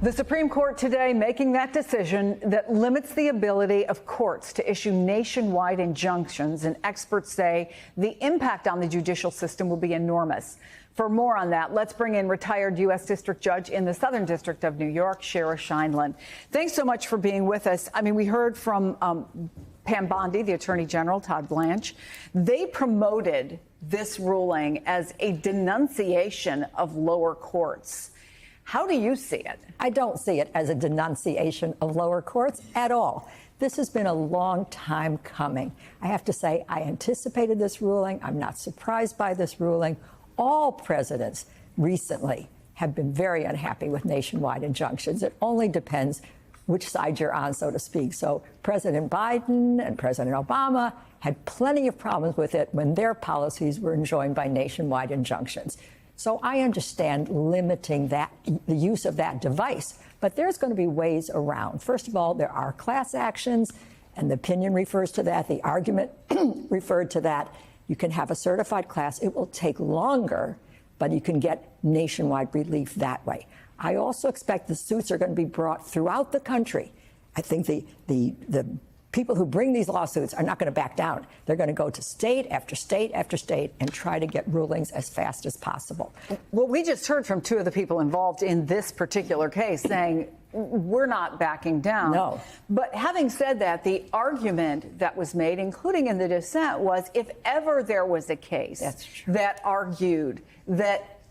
The Supreme Court today making that decision that limits the ability of courts to issue nationwide injunctions, and experts say the impact on the judicial system will be enormous. For more on that, let's bring in retired U.S. District Judge in the Southern District of New York, Shira Scheindlin. Thanks so much for being with us. I mean, we heard from Pam Bondi, the Attorney General, Todd Blanche. They promoted this ruling as a denunciation of lower courts. How do you see it? I don't see it as a denunciation of lower courts at all. This has been a long time coming. I have to say, I anticipated this ruling. I'm not surprised by this ruling. All presidents recently have been very unhappy with nationwide injunctions. It only depends which side you're on, so to speak. So President Biden and President Obama had plenty of problems with it when their policies were enjoined by nationwide injunctions. So I understand limiting the use of that device, but there's going to be ways around. First of all, there are class actions, and the opinion refers to that. The argument referred to that. You can have a certified class. It will take longer, but you can get nationwide relief that way. I also expect the suits are going to be brought throughout the country. I think the people who bring these lawsuits are not going to back down. They're going to go to state after state after state and try to get rulings as fast as possible. Well, we just heard from two of the people involved in this particular case saying we're not backing down. No. But having said that, the argument that was made, including in the dissent, was if ever there was a case that argued that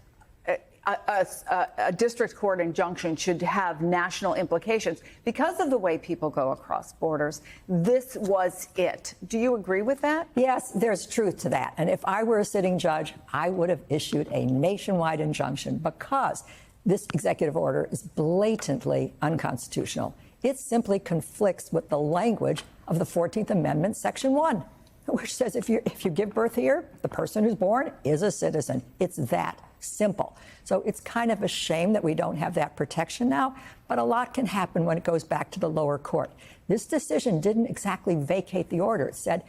a district court injunction should have national implications because of the way people go across borders, this was it. Do you agree with that? Yes, there's truth to that. And if I were a sitting judge, I would have issued a nationwide injunction because this executive order is blatantly unconstitutional. It simply conflicts with the language of the 14th Amendment, Section 1, which says if you give birth here, the person who's born is a citizen. It's that simple. So it's kind of a shame that we don't have that protection now, but a lot can happen when it goes back to the lower court. This decision didn't exactly vacate the order. It said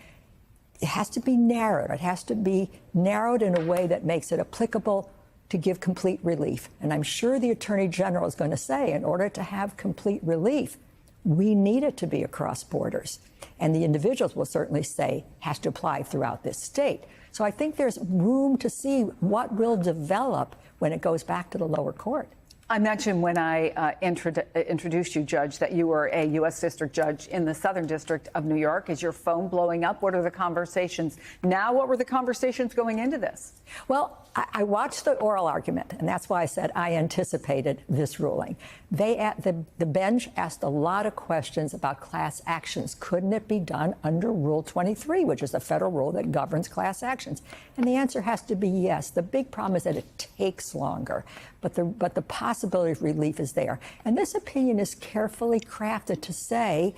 it has to be narrowed. It has to be narrowed in a way that makes it applicable to give complete relief. And I'm sure the Attorney General is going to say, in order to have complete relief, we need it to be across borders. And the individuals will certainly say has to apply throughout this state. So I think there's room to see what will develop when it goes back to the lower court. I mentioned when I introduced you, Judge, that you were a U.S. District Judge in the Southern District of New York. Is your phone blowing up? What are the conversations now? What were the conversations going into this? Well, I watched the oral argument, and that's why I said I anticipated this ruling. The bench asked a lot of questions about class actions. Couldn't it be done under Rule 23, which is the federal rule that governs class actions? And the answer has to be yes. The big problem is that it takes longer, but the possibility of relief is there. And this opinion is carefully crafted to say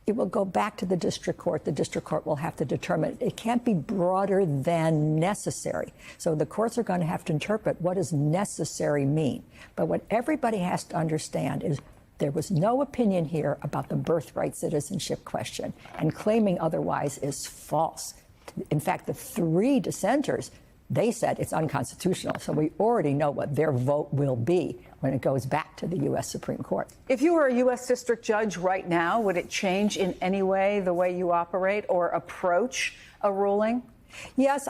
it will go back to the district court. The district court will have to determine. It can't be broader than necessary. So the courts are going to have to interpret what does necessary mean. But what everybody has to understand is there was no opinion here about the birthright citizenship question, and claiming otherwise is false. In fact, the three dissenters, they said it's unconstitutional. So we already know what their vote will be when it goes back to the U.S. Supreme Court. If you were a U.S. District Judge right now, would it change in any way the way you operate or approach a ruling? Yes,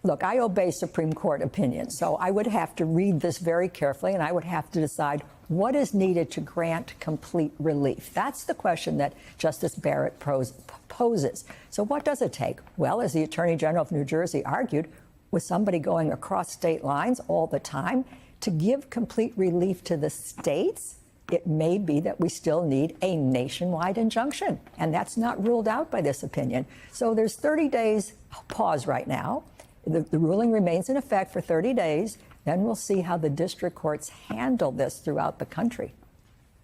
look, I obey Supreme Court opinions, so I would have to read this very carefully, and I would have to decide what is needed to grant complete relief. That's the question that Justice Barrett poses. So what does it take? Well, as the Attorney General of New Jersey argued, with somebody going across state lines all the time, to give complete relief to the states, it may be that we still need a nationwide injunction. And that's not ruled out by this opinion. So there's 30 days pause right now. The ruling remains in effect for 30 days. Then we'll see how the district courts handle this throughout the country.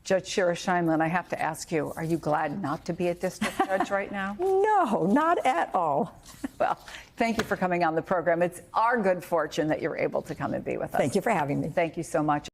Judge Shira Scheindlin, I have to ask you, are you glad not to be a district judge right now? No, not at all. Well, thank you for coming on the program. It's our good fortune that you're able to come and be with us. Thank you for having me. Thank you so much.